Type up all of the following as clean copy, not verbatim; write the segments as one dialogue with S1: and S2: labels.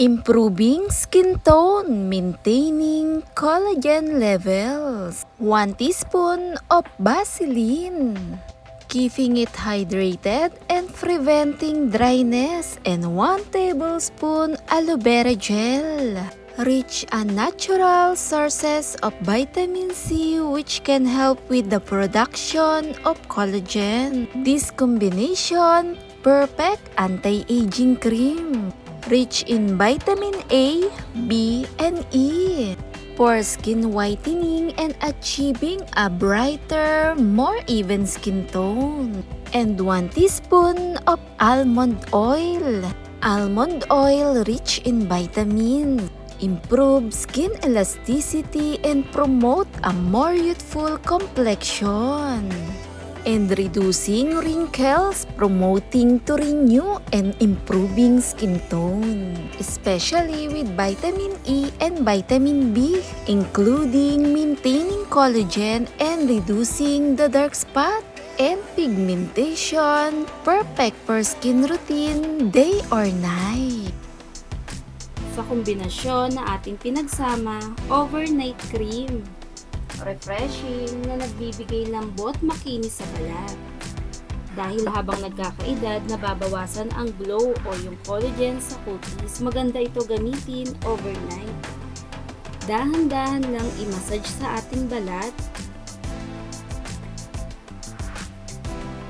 S1: Improving skin tone, maintaining collagen levels. 1 teaspoon of Vaseline. Keeping it hydrated and preventing dryness, and 1 tablespoon aloe vera gel. Rich and natural sources of vitamin C which can help with the production of collagen. This combination, perfect anti-aging cream. Rich in vitamin A, B, and E. For skin whitening and achieving a brighter, more even skin tone. And 1 teaspoon of almond oil. Almond oil rich in vitamins. Improve skin elasticity and promote a more youthful complexion. And reducing wrinkles, promoting to renew and improving skin tone, especially with vitamin E and vitamin B, including maintaining collagen and reducing the dark spot and pigmentation, perfect for skin routine day or night.
S2: Sa kombinasyon na ating pinagsama, overnight cream. Refreshing na nagbibigay lambot makinis sa balat. Dahil habang nagkakaedad, nababawasan ang glow o yung collagen sa cuties, maganda ito gamitin overnight. Dahan-dahan lang i-massage sa ating balat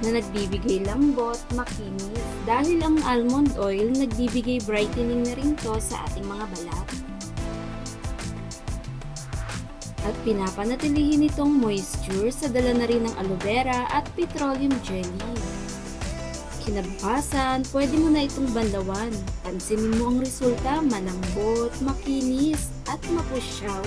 S2: na nagbibigay lambot, makinis. Dahil ang almond oil, nagbibigay brightening na rin to sa ating mga balat. At pinapanatilihin itong moisture sa dala na rin ng aloe vera at petroleum jelly. Kinabukasan, pwede mo na itong banlawan. Pansinin mo ang resulta, malambot, makinis, at mapusyaw.